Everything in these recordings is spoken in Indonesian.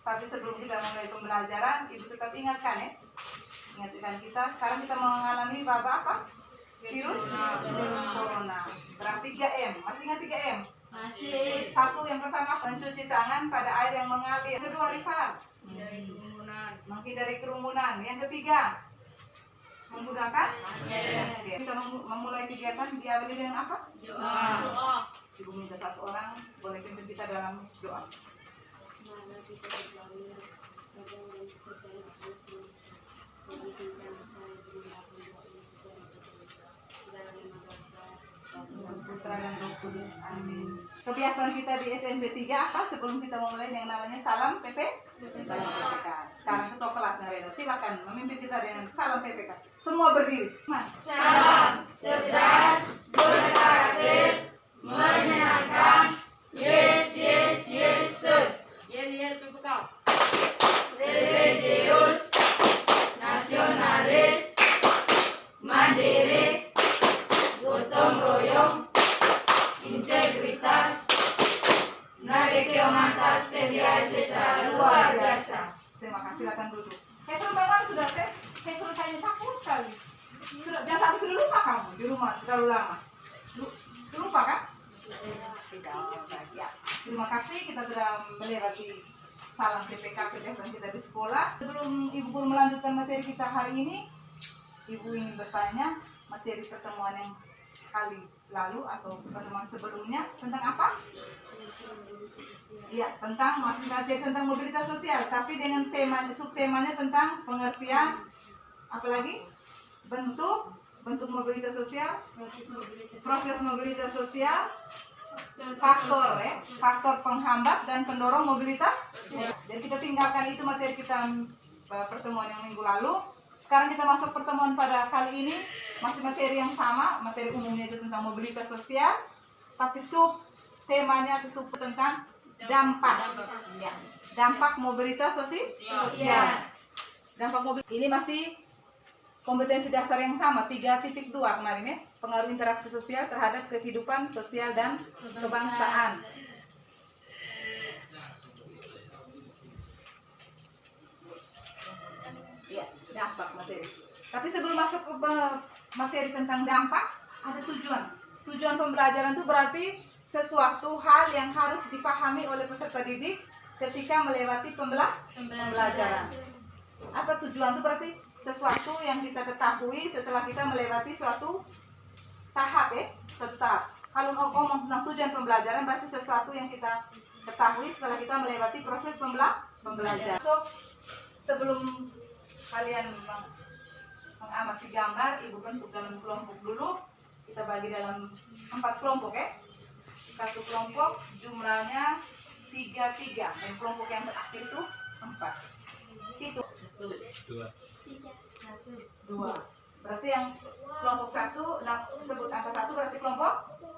Tapi sebelum kita mulai pembelajaran, Ibu tetap ingatkan ya. Ingatkan kita, sekarang kita mengalami wabah apa? Virus corona. Berarti 3M. Masih ingat 3M? Masih. Satu, yang pertama mencuci tangan pada air yang mengalir. Yang kedua, Rifan, menghindari kerumunan. Yang ketiga, menggunakan masker. Kita memulai kegiatan diawali dengan apa? Doa. Ibu minta satu orang boleh pimpin kita dalam doa. Putra dan Roh Kudus. Amin. Kebiasaan kita di SMP 3 apa? Sebelum kita memulai yang namanya salam PPK. Sekarang ketua kelasnya Reno, silakan memimpin kita dengan salam PPK. Semua berdiri. Mas. Salam cerdas, berkarakter, menyenangkan. Yes, yes, yes, sir. Yel PPK. Religius, nasionalis, mandiri, gotong royong, integritas, nagekeomantas, pediasisa luar biasa. Terima kasih, silakan duduk. Hesul bagaimana sudah teh? Hesul kayaknya takut sekali. Sudah lupa kamu di rumah terlalu lama. Sudah lupa kan? Tidak. Ya. Terima kasih, kita sudah melewati salam PPK kebiasaan kita di sekolah. Sebelum Ibu Guru melanjutkan materi kita hari ini, Ibu ingin bertanya materi pertemuan yang kali lalu atau pertemuan sebelumnya tentang apa? Iya, tentang masih materi tentang mobilitas sosial, tapi dengan subtemanya tentang pengertian apalagi bentuk mobilitas sosial, proses mobilitas sosial, faktor penghambat dan pendorong mobilitas. Jadi kita tinggalkan itu materi kita pertemuan yang minggu lalu. Sekarang kita masuk pertemuan pada kali ini, masih materi yang sama, materi umumnya itu tentang mobilitas sosial, tapi temanya itu tentang dampak. Ya, dampak mobilitas sosial. Dampak mobilitas ini masih kompetensi dasar yang sama, 3.2 kemarin ya, pengaruh interaksi sosial terhadap kehidupan sosial dan kebangsaan. Ya, dampak materi. Tapi sebelum masuk ke materi tentang dampak, ada tujuan. Tujuan pembelajaran itu berarti sesuatu hal yang harus dipahami oleh peserta didik ketika melewati pembelajaran. Apa tujuan itu? Berarti sesuatu yang kita ketahui setelah kita melewati suatu tahap ya, suatu tahap. Kalau ngomong tentang tujuan pembelajaran berarti sesuatu yang kita ketahui setelah kita melewati proses pembelajaran. So, sebelum kalian mengamati gambar, Ibu bentuk dalam kelompok dulu. Kita bagi dalam 4 kelompok ya. Satu kelompok jumlahnya 3 dan kelompok yang terakhir itu 4. Itu 2. Berarti yang kelompok 1 sebut angka 1 berarti kelompok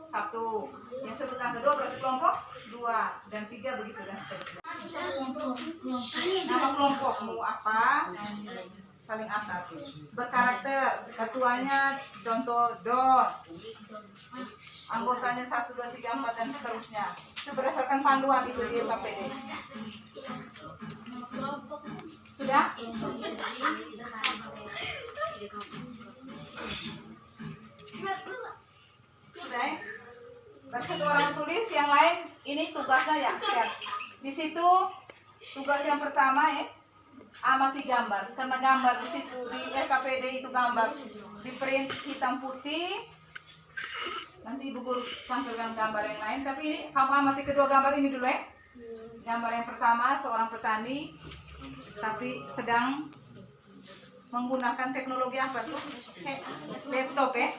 1. Yang sebut angka 2 berarti kelompok 2 dan 3 begitu dan seterusnya. Nama kelompokmu apa? Paling atas. Berkarakter. Ketuanya contoh Don. Anggotanya 1, 2, 3, 4 dan seterusnya. Itu berdasarkan panduan itu di KPD. Sudah? Sudah. Dan satu orang tulis, yang lain ini tugasnya ya. Di situ tugas yang pertama ya, amati gambar. Karena gambar di situ di RKPD itu gambar di print hitam putih. Nanti Ibu Guru tampilkan gambar yang lain. Tapi ini kamu amati kedua gambar ini dulu ya. Gambar yang pertama seorang petani, tapi sedang menggunakan teknologi apa tuh? Laptop ya.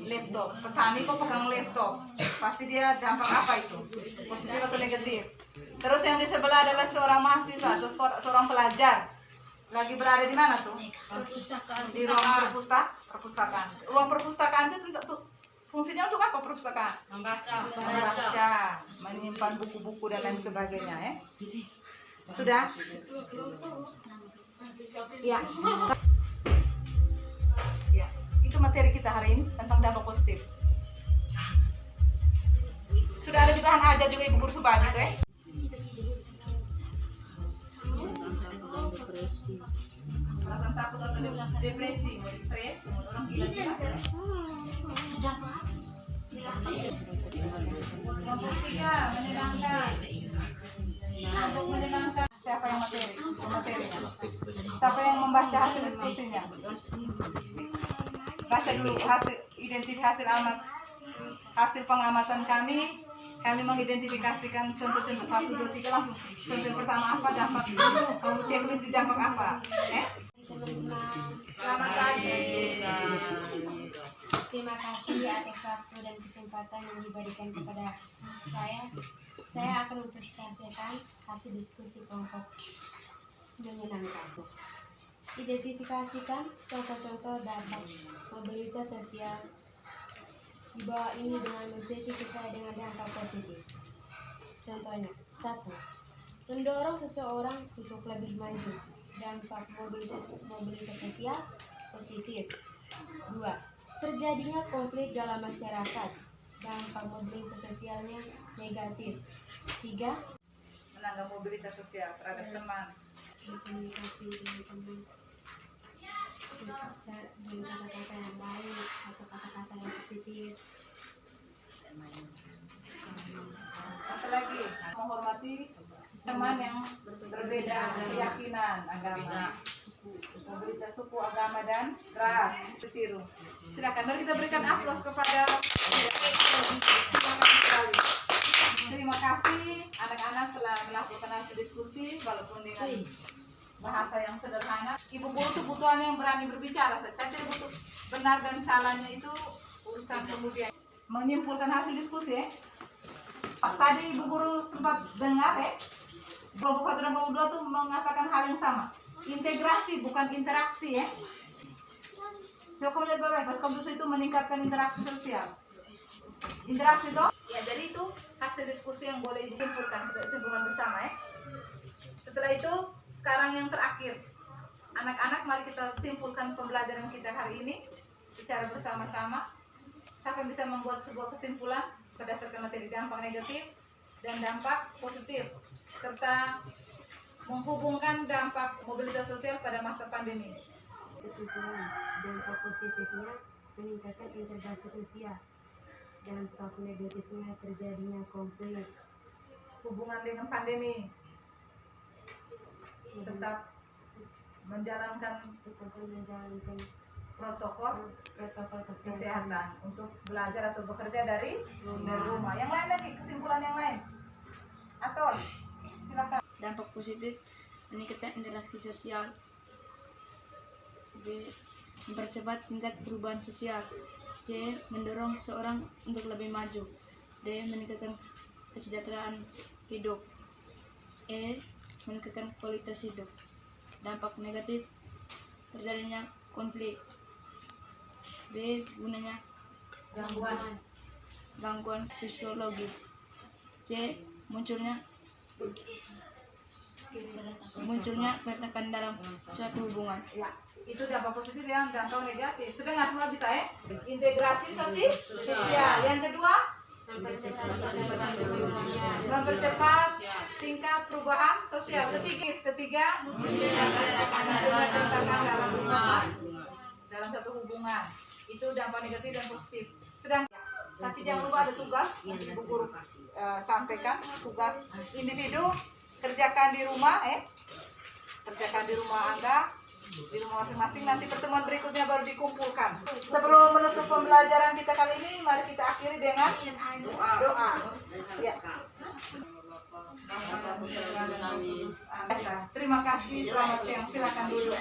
Laptop. Petani kok pegang laptop. Pasti dia dampak apa itu? Positif atau negatif? Terus yang di sebelah adalah seorang mahasiswa atau seorang pelajar. Lagi berada di mana tuh? Perpustakaan. Di ruang perpustakaan. Ruang perpustakaan itu fungsinya untuk apa perpustakaan? Membaca, menyimpan buku-buku dan lain sebagainya ya. Sudah? Ya. Ya, itu materi kita hari ini tentang dampak positif. Sudah ada juga ajar juga Ibu Guru Subagi ya. perasaan takut atau depresi, mau stres, mau orang gila juga. Nomor 3, menyenangkan. Untuk menyenangkan. Siapa yang materi? Materinya. Siapa yang membaca hasil diskusinya? Baca dulu hasil, identifikasi hasil pengamatan kami. Kami mengidentifikasikan contoh-contoh 1, 2, 3 langsung. Contoh pertama apa, dampak itu, kamu checklist di dampak apa? Selamat pagi. Terima kasih atas waktu dan kesempatan yang diberikan kepada saya. Saya akan mempresentasikan hasil diskusi kelompok menyenangkan. Identifikasikan contoh-contoh dampak mobilitas sosial di bawah ini dengan mencetak sesuai dengan dampak positif. Contohnya, 1. Mendorong seseorang untuk lebih maju. Dampak mobilitas sosial positif. 2. Terjadinya konflik dalam masyarakat. Dampak mobilitas sosialnya negatif. 3. Menanggapi mobilitas sosial terhadap teman. Komunikasi dengan teman dengan kata-kata yang baik atau kata-kata yang positif. Apalagi menghormati teman yang berbeda keyakinan agama, mobilitas suku, agama dan ras. Ditiru. Silakan, mari kita berikan aplaus kepada. Terima kasih anak-anak telah melakukan hasil diskusi walaupun dengan bahasa yang sederhana. Ibu guru itu butuh yang berani berbicara. Saya tidak butuh benar dan salahnya, itu urusan kemudian. Menyimpulkan hasil diskusi tadi ibu guru sempat dengar kelompok 1 dan kelompok 2 tuh mengatakan hal yang sama. Integrasi bukan interaksi Coba kamu lihat baik-baik, pas komputer itu meningkatkan interaksi sosial. Interaksi toh? Ya, jadi itu hasil diskusi yang boleh disimpulkan, kita simpulkan bersama Setelah itu, sekarang yang terakhir. Anak-anak, mari kita simpulkan pembelajaran kita hari ini secara bersama-sama. Siapa yang bisa membuat sebuah kesimpulan berdasarkan materi dampak negatif dan dampak positif, serta menghubungkan dampak mobilitas sosial pada masa pandemi. Kesimpulan, dampak positifnya meningkatkan integrasi sosial. Dampak negatifnya terjadinya konflik. Hubungan dengan pandemi, tetap menjalankan protokol kesehatan untuk belajar atau bekerja dari rumah. Yang lain lagi, kesimpulan yang lain. Atau silakan. Dampak positif meningkatkan interaksi sosial. B. Mempercepat tingkat perubahan sosial. C. Mendorong seseorang untuk lebih maju. D. Meningkatkan kesejahteraan hidup. E. Meningkatkan kualitas hidup. Dampak negatif terjadinya konflik. B. Gunanya gangguan fisiologis. C. Munculnya keretakan dalam suatu hubungan. Ya, itu dampak positif yang dampak negatif. Sudah nggak semua bisa Integrasi sosial. Yang kedua, mempercepat tingkat perubahan sosial. Ketiga, dalam satu hubungan. Itu dampak negatif dan positif. Tapi jangan lupa ada tugas yang ibu guru sampaikan. Tugas individu kerjakan di rumah, kerjakan di rumah Anda, di rumah masing-masing. Nanti pertemuan berikutnya baru dikumpulkan. Sebelum menutup pembelajaran kita kali ini, mari kita akhiri dengan doa. Ya. Terima kasih. Selamat siang. Silakan dulu.